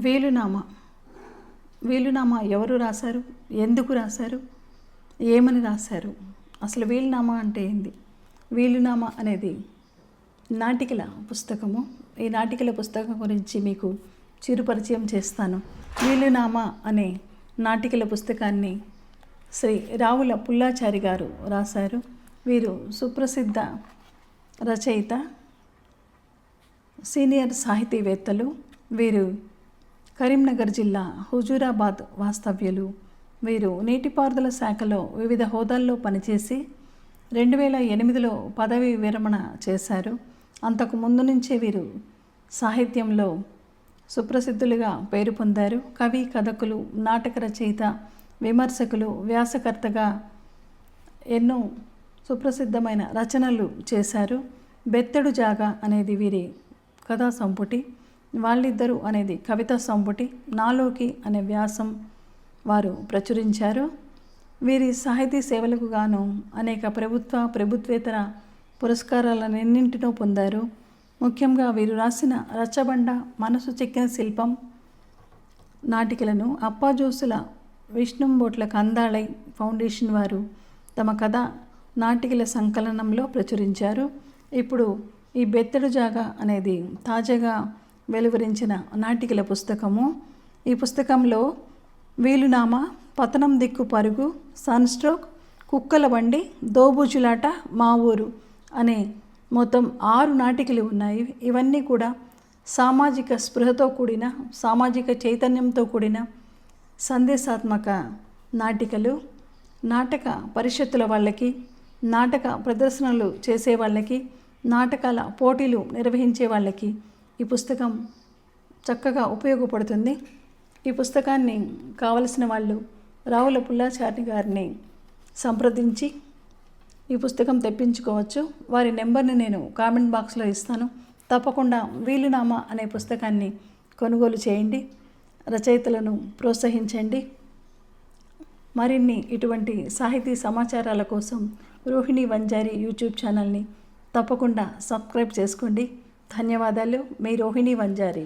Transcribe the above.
వేలునామా. వేలునామా ఎవరు రాశారు, ఎందుకు రాశారు, ఏమని రాశారు, అసలు వేలునామా అంటే ఏంది? వేలునామా అనేది నాటికల పుస్తకము. ఈ నాటికల పుస్తకం గురించి మీకు చిరుపరిచయం చేస్తాను. వేలునామా అనే నాటికల పుస్తకాన్ని శ్రీ రావుల పుల్లాచారి గారు రాశారు. వీరు సుప్రసిద్ధ రచయిత, సీనియర్ సాహితీవేత్తలు. వీరు కరీంనగర్ జిల్లా హుజూరాబాద్ వాస్తవ్యులు. వీరు నీటిపారుదల శాఖలో వివిధ హోదాల్లో పనిచేసి 2008లో పదవీ విరమణ చేశారు. అంతకు ముందు నుంచే వీరు సాహిత్యంలో సుప్రసిద్ధులుగా పేరు పొందారు. కవి, కథకులు, నాటక రచయిత, విమర్శకులు, వ్యాసకర్తగా ఎన్నో సుప్రసిద్ధమైన రచనలు చేశారు. బెత్తెడు జాగా అనేది వీరి కథా సంపుటి, వాళ్ళిద్దరూ అనేది కవితా సంపుటి, నాలోకి అనే వ్యాసం వారు ప్రచురించారు. వీరి సాహితీ సేవలకు గాను అనేక ప్రభుత్వేతర పురస్కారాలన్నింటినో పొందారు. ముఖ్యంగా వీరు రాసిన రచ్చబండ, మనసు చెక్కిన శిల్పం నాటికలను అప్పాజోసుల విష్ణుంబోట్ల కందాళై ఫౌండేషన్ వారు తమ కథ నాటికల సంకలనంలో ప్రచురించారు. ఇప్పుడు ఈ బెత్తెడు జాగా అనేది తాజాగా వెలువరించిన నాటికల పుస్తకము. ఈ పుస్తకంలో వేలునామా, పతనం దిక్కు పరుగు, సన్స్ట్రోక్, కుక్కల బండి, దోబూచులాట, మా ఊరు అనే మొత్తం 6 నాటికలు ఉన్నాయి. ఇవన్నీ కూడా సామాజిక స్పృహతో కూడిన, సామాజిక చైతన్యంతో కూడిన సందేశాత్మక నాటికలు. నాటక పరిషత్తుల వాళ్ళకి, నాటక ప్రదర్శనలు చేసే వాళ్ళకి, నాటకాల పోటీలు నిర్వహించే వాళ్ళకి ఈ పుస్తకం చక్కగా ఉపయోగపడుతుంది. ఈ పుస్తకాన్ని కావలసిన వాళ్ళు రావుల పుల్లాచారి గారిని సంప్రదించి ఈ పుస్తకం తెప్పించుకోవచ్చు. వారి నెంబర్ని నేను కామెంట్ బాక్స్లో ఇస్తాను. తప్పకుండా వేలునామా అనే పుస్తకాన్ని కొనుగోలు చేయండి, రచయితలను ప్రోత్సహించండి. మరిన్ని ఇటువంటి సాహితీ సమాచారాల కోసం రోహిణి వంజారి యూట్యూబ్ ఛానల్ని తప్పకుండా సబ్స్క్రైబ్ చేసుకోండి. ధన్యవాదాలు. మీ రోహిణి వంజారి.